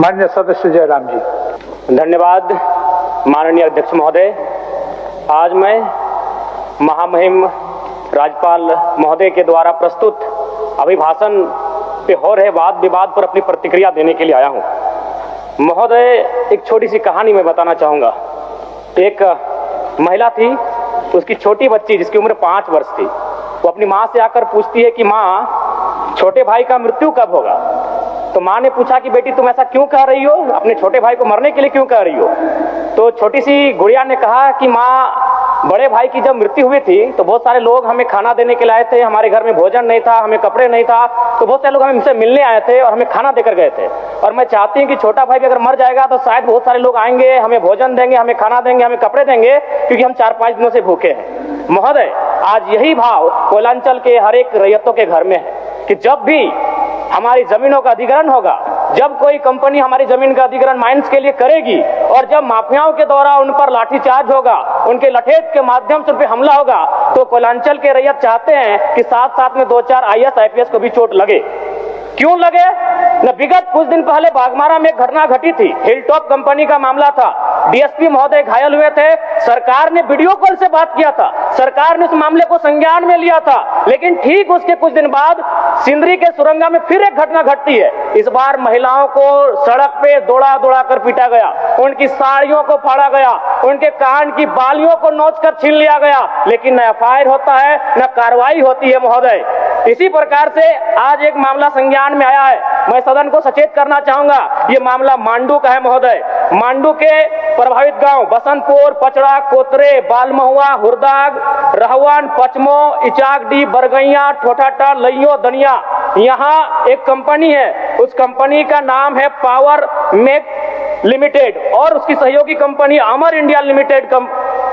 माननीय सदस्य जयराम जी। धन्यवाद माननीय अध्यक्ष महोदय। आज मैं महामहिम राज्यपाल महोदय के द्वारा प्रस्तुत अभिभाषण पे हो रहे वाद विवाद पर अपनी प्रतिक्रिया देने के लिए आया हूं। महोदय, एक छोटी सी कहानी मैं बताना चाहूंगा। एक महिला थी, उसकी छोटी बच्ची जिसकी उम्र 5 वर्ष थी, वो अपनी माँ से आकर पूछती है कि माँ, छोटे भाई का मृत्यु कब होगा? तो माँ ने पूछा कि बेटी तुम ऐसा क्यों कह रही हो, अपने छोटे भाई को मरने के लिए क्यों कह रही हो? तो छोटी सी गुड़िया ने कहा कि माँ, बड़े भाई की जब मृत्यु हुई थी तो बहुत सारे लोग हमें खाना देने के लिए आए थे, हमारे घर में भोजन नहीं था, हमें कपड़े नहीं था, तो बहुत सारे लोग हमसे मिलने आए थे और हमें खाना देकर गए थे। और मैं चाहती हूँ कि छोटा भाई भी अगर मर जाएगा तो शायद बहुत सारे लोग आएंगे, हमें भोजन देंगे, हमें खाना देंगे, हमें कपड़े देंगे, क्योंकि हम 4-5 दिनों से भूखे हैं। महोदय, आज यही भाव कोयलांचल के हर एक रैयतों के घर में है कि जब भी हमारी जमीनों का अधिग्रहण होगा, जब कोई कंपनी हमारी जमीन का अधिग्रहण माइंस के लिए करेगी और जब माफियाओं के द्वारा उन पर लाठीचार्ज होगा, उनके लठेत के माध्यम से उन पर हमला होगा, तो कोयलांचल के रैयत चाहते हैं कि साथ साथ में 2-4 IAS IPS को भी चोट लगे। क्यों लगे? न विगत कुछ दिन पहले बागमारा में एक घटना घटी थी, हिलटॉप कंपनी का मामला था। DSP महोदय घायल हुए थे, सरकार ने वीडियो कॉल से बात किया था, सरकार ने उस मामले को संज्ञान में लिया था, लेकिन ठीक उसके कुछ दिन बाद सिंदरी के सुरंगा में फिर एक घटना घटती है। इस बार महिलाओं को सड़क पे दौड़ा दौड़ा कर पीटा गया, उनकी साड़ियों को फाड़ा गया, उनके कान की बालियों को नोच कर छीन लिया गया, लेकिन न FIR होता है, न कार्रवाई होती है। महोदय, इसी प्रकार से आज एक मामला संज्ञान में आया है। मैं सदन को सचेत करना चाहूंगा, ये मामला मांडू का है। महोदय, मांडू के प्रभावित गांव बसंतपुर, पचड़ा, कोतरे, बालमहुआ, हुरदाग, रहवान, पचमो, इचाकडी, बरगैया, ठोठाटा, लइयो, दनिया, यहाँ एक कंपनी है। उस कंपनी का नाम है पावर मेक लिमिटेड और उसकी सहयोगी कंपनी अमर इंडिया लिमिटेड।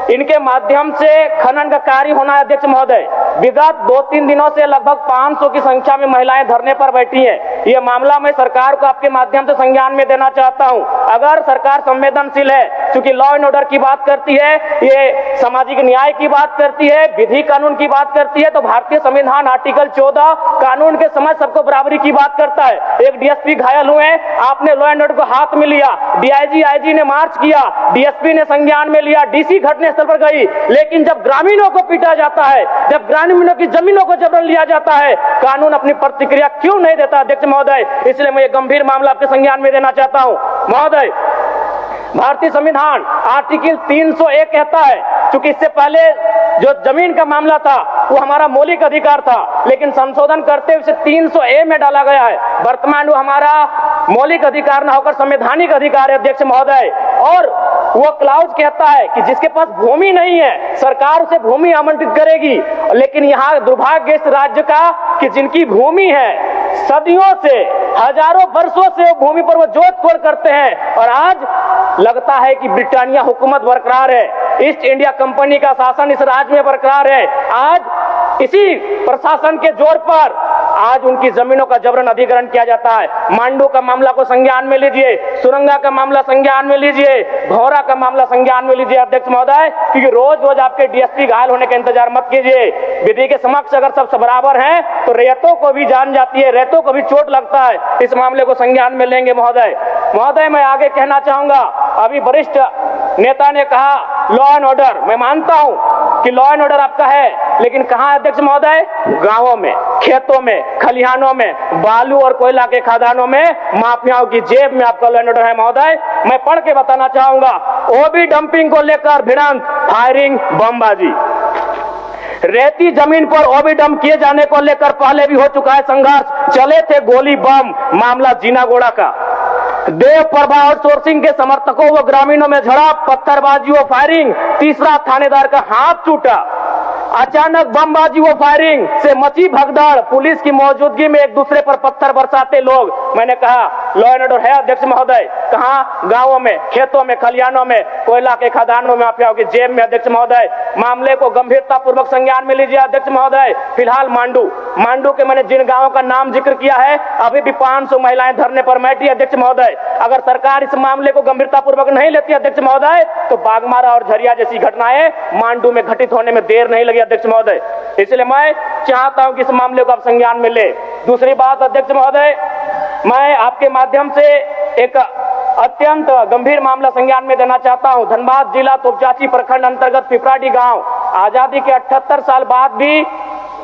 इनके माध्यम से खनन का कार्य होना है। अध्यक्ष महोदय, विगत 2-3 दिनों से लगभग 500 की संख्या में महिलाएं धरने पर बैठी हैं। ये मामला मैं सरकार को आपके माध्यम से संज्ञान में देना चाहता हूं। अगर सरकार संवेदनशील है, क्योंकि लॉ एंड ऑर्डर की बात करती है, ये सामाजिक न्याय की बात करती है, विधि कानून की बात करती है, तो भारतीय संविधान आर्टिकल 14 कानून के समझ सबको बराबरी की बात करता है। एक DSP घायल हुए, आपने लॉ एंड ऑर्डर को हाथ में लिया, DIG IG ने मार्च किया, DSP ने संज्ञान में लिया, DC घटनास्थल पर गई, लेकिन जब ग्रामीणों को पीटा जाता है, जब ग्रामीणों की जमीनों को जबरन लिया जाता है, कानून अपनी प्रतिक्रिया क्यों नहीं देता? अध्यक्ष महोदय, इसलिए मैं ये गंभीर मामला आपके संज्ञान में देना चाहता हूं। महोदय, भारतीय संविधान आर्टिकल 301 कहता है, क्योंकि इससे पहले जो जमीन का मामला था वो हमारा मौलिक अधिकार था, लेकिन संशोधन करते हुए 300A में डाला गया है। वर्तमान वो हमारा मौलिक अधिकार न होकर संवैधानिक अधिकार है। अध्यक्ष महोदय, और वो क्लाउज कहता है कि जिसके पास भूमि नहीं है सरकार उसे भूमि आवंटित करेगी, लेकिन यहाँ दुर्भाग्य इस राज्य का कि जिनकी भूमि है सदियों से, हजारों वर्षों से भूमि पर वो जोत तोड़ करते हैं, और आज लगता है कि ब्रिटानिया हुकूमत बरकरार है, ईस्ट इंडिया कंपनी का शासन इस राज्य में बरकरार है। आज इसी प्रशासन के जोर पर आज उनकी जमीनों का जबरन अधिग्रहण किया जाता है। मांडू का मामला को संज्ञान में लीजिए, सुरंगा का मामला संज्ञान में लीजिए, भौरा का मामला संज्ञान में लीजिए। अध्यक्ष महोदय, क्योंकि रोज रोज आपके DSP घायल होने का इंतजार मत कीजिए। विधि के समक्ष अगर सब बराबर हैं तो रैयतों को भी जान जाती है, रैयतों को भी चोट लगता है। इस मामले को संज्ञान में लेंगे। महोदय, मैं आगे कहना चाहूंगा, अभी वरिष्ठ नेता ने कहा लॉ एंड ऑर्डर, मैं मानता हूं कि लॉ एंड ऑर्डर आपका है, लेकिन कहां है अध्यक्ष महोदय? गांवों में, खेतों में, खलिहानों में, बालू और कोयला के खदानों में, माफियाओं की जेब में आपका लॉ एंड ऑर्डर है। महोदय, मैं पढ़ के बताना चाहूंगा, ओबी डंपिंग को लेकर भिड़ंत, फायरिंग, बमबाजी, रेती जमीन पर ओबी डंप किए जाने को लेकर पहले भी हो चुका है संघर्ष, चले थे गोली बम, मामला जीनागोड़ा का। देव प्रभा आउटसोर्सिंग के समर्थकों व ग्रामीणों में झड़प, पत्थरबाजी व फायरिंग, तीसरा थानेदार का हाथ टूटा। अचानक बमबाजी व फायरिंग से मची भगदड़, पुलिस की मौजूदगी में एक दूसरे पर पत्थर बरसाते लोग। मैंने कहा लॉ एंड ऑर्डर है अध्यक्ष महोदय, कहां? गांवों में, खेतों में, खलिहानों में, कोयला के खदानों में, माफियाओं की जेब में। अध्यक्ष महोदय, मामले को गंभीरता पूर्वक संज्ञान में लीजिए। अध्यक्ष महोदय, फिलहाल मांडू के मैंने जिन गांवों का नाम जिक्र किया है, अभी भी 500 महिलाएं धरने पर बैठी। अध्यक्ष महोदय, अगर सरकार इस मामले को गंभीरता पूर्वक नहीं लेती अध्यक्ष महोदय, तो बागमारा और झरिया जैसी घटनाएं मांडू में घटित होने में देर नहीं लगी। अध्यक्ष महोदय, इसलिए मैं चाहता हूं कि इस मामले को आप संज्ञान में ले। दूसरी बात अध्यक्ष महोदय, मैं आपके माध्यम से एक अत्यंत गंभीर मामला संज्ञान में देना चाहता हूं। धनबाद जिला तोपचांची प्रखंड अंतर्गत पिपराडी गांव, आजादी के 78 साल बाद भी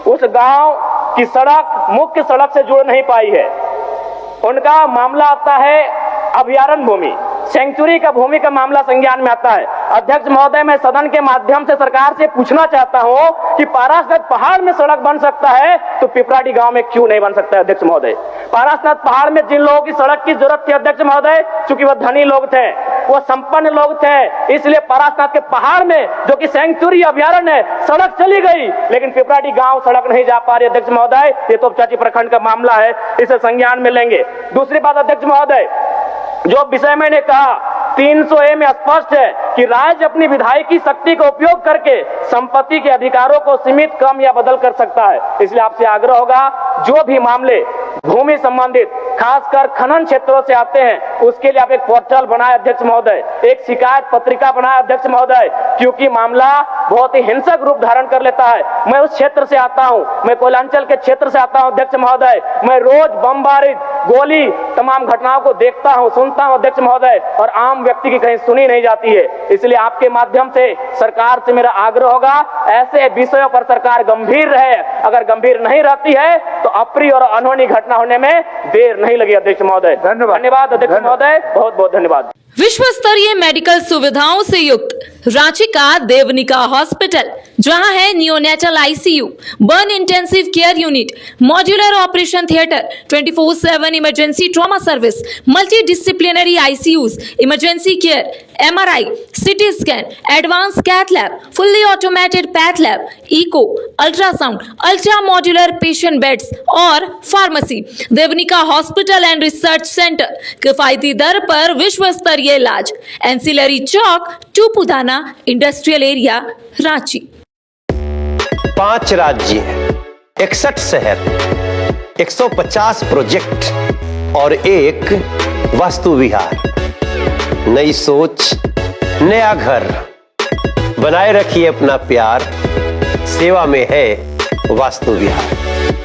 उस गांव की सड़क मुख्य सड़क से जुड़ नहीं पाई है। उनका मामला आता है अभयारण्य भूमि, सेंचुरी का भूमि का मामला संज्ञान में आता है। अध्यक्ष महोदय, मैं सदन के माध्यम से सरकार से पूछना चाहता हूं कि पारसनाथ पहाड़ में सड़क बन सकता है तो पिपराडी गांव में क्यों नहीं बन सकता है अध्यक्ष महोदय? पारसनाथ पहाड़ में जिन लोगों की सड़क की जरूरत थी अध्यक्ष महोदय, चूंकि वह धनी लोग थे, वो संपन्न लोग थे, इसलिए पारसनाथ के पहाड़ में जो कि सेंचुरी अभयारण्य है सड़क चली गई, लेकिन पिपराडी गांव सड़क नहीं जा पा रही अध्यक्ष महोदय। ये तोपचांची प्रखंड का मामला है, इसे संज्ञान में लेंगे। दूसरी बात अध्यक्ष महोदय, जो विषय मैंने कहा 300A में स्पष्ट है कि राज्य अपनी विधायकी शक्ति का उपयोग करके संपत्ति के अधिकारों को सीमित, कम या बदल कर सकता है। इसलिए आपसे आग्रह होगा, जो भी मामले भूमि संबंधित खासकर खनन क्षेत्रों से आते हैं उसके लिए आप एक पोर्टल बनाए अध्यक्ष महोदय, एक शिकायत पत्रिका बनाए अध्यक्ष महोदय, क्योंकि मामला बहुत ही हिंसक रूप धारण कर लेता है। मैं उस क्षेत्र से आता हूं, मैं कोयलांचल के क्षेत्र से आता हूं अध्यक्ष महोदय, मैं रोज बमबारी, गोली, तमाम घटनाओं को देखता हूं, सुनता हूं अध्यक्ष महोदय, और आम व्यक्ति की कहीं सुनी नहीं जाती है। इसलिए आपके माध्यम से सरकार से मेरा आग्रह होगा, ऐसे विषयों पर सरकार गंभीर रहे। अगर गंभीर नहीं रहती है तो अप्रिय और अनहोनी घटना होने में देर नहीं लगी अध्यक्ष महोदय। धन्यवाद अध्यक्ष महोदय, बहुत बहुत धन्यवाद। विश्व स्तरीय मेडिकल सुविधाओं से युक्त रांची का देवनिका हॉस्पिटल, जहां है neonatal ICU, burn intensive care unit, modular operation theatre, 24/7 emergency trauma service, multi disciplinary ICUs, emergency care, MRI, CT scan, advance cath lab, fully automated path lab, echo, ultrasound, ultra modular patient beds और pharmacy. Devnika hospital and research centre, किफायती दर पर विश्व स्तरीय इलाज, ancillary Chowk, Tupudana industrial area, Ranchi. 5 राज्य, 61 शहर, 150 project और एक वास्तु विहार। नई सोच, नया घर, बनाए रखिए अपना प्यार, सेवा में है वास्तु विहार।